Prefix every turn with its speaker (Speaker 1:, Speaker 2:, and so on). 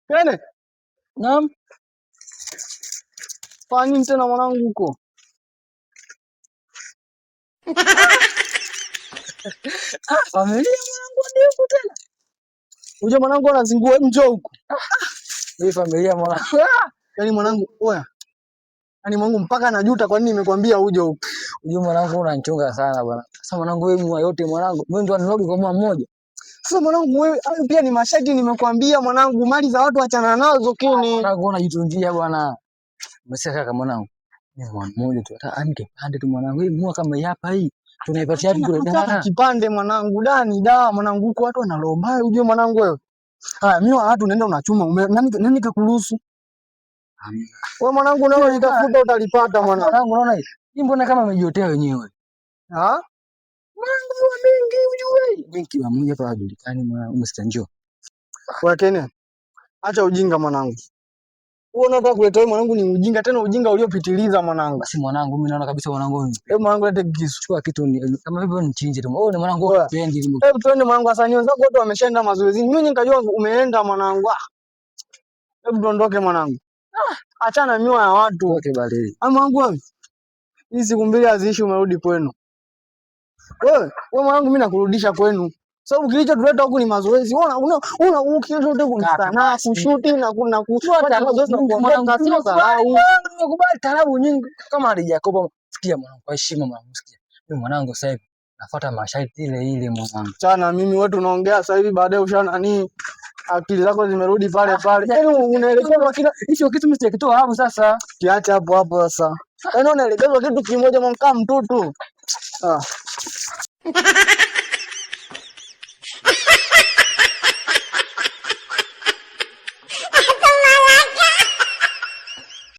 Speaker 1: Kene?
Speaker 2: Naam.
Speaker 1: Fanya tena mwanangu huko.
Speaker 2: Familia mwanangu ndio huko tena.
Speaker 1: Uje mwanangu anazingua njoo huko.
Speaker 2: Hii familia mwanangu.
Speaker 1: Yaani mwanangu, oya. Yaani mwanangu mpaka najuta kwa nini nimekwambia uje huko.
Speaker 2: Uje mwanangu unanichunga sana bwana. Sasa mwanangu wewe mwa yote mwanangu. Wewe ndio anirudi kwa mwa mmoja.
Speaker 1: Sasa mwanangu wewe pia ni mashaki nimekwambia mwanangu, mali za watu achana nazo kini.
Speaker 2: Mwanangu unajitunjia bwana. Umesikia kaka mwanangu. Ni mwa mmoja tu. Hata anike pande tu mwanangu. Hii mua kama hapa hii. Tunaipatia wapi kule
Speaker 1: dada? Kipande mwanangu, dani da mwanangu huko watu wanalomba uje mwanangu wewe. Haya mimi watu naenda unachuma. Nani kakuruhusu? Wewe mwanangu nao unitafuta utalipata mwanangu.
Speaker 2: Mwanangu unaona hii? Hii mbona kama umejiotea wenyewe?
Speaker 1: Mwanangu wa benki ujue.
Speaker 2: Benki wa mmoja tu hajulikani mwanangu umesikia njoo.
Speaker 1: Wewe Kene. Acha ujinga mwanangu. Wewe unataka kuleta wewe mwanangu ni ujinga tena ujinga uliopitiliza mwanangu.
Speaker 2: Basi mwanangu mimi naona kabisa mwanangu ni.
Speaker 1: Hebu mwanangu lete kisu.
Speaker 2: Chukua kitu kama hivyo nichinje tu. Wewe ni mwanangu upendi hivi.
Speaker 1: Hebu twende mwanangu asani wenzako wote wameshaenda mazoezini. Mimi nikajua umeenda mwanangu. Hebu tuondoke mwanangu. Achana miwa ya watu.
Speaker 2: Okay bali.
Speaker 1: Mwanangu wewe. Hizi siku mbili haziishi umerudi kwenu. Wewe mwanangu mimi nakurudisha kwenu. Sababu kilichotuleta huku ni mazoezi. Una ukilichote kunistana kushuti na kufanya mazoezi na kuondoka sio dharau.
Speaker 2: Nimekubali tarabu nyingi kama halijakopa. Sikia mwanangu kwa heshima mwanangu sikia. Mimi mwanangu sasa hivi nafuata masharti ile mwanangu.
Speaker 1: Chana mimi wewe tunaongea sasa hivi baadaye ushana nani akili zako zimerudi pale pale. Yaani unaelekezwa kila
Speaker 2: hicho kitu mimi sijakitoa hapo sasa.
Speaker 1: Kiacha hapo sasa. Yaani unaelekezwa kitu kimoja mwanangu mtutu.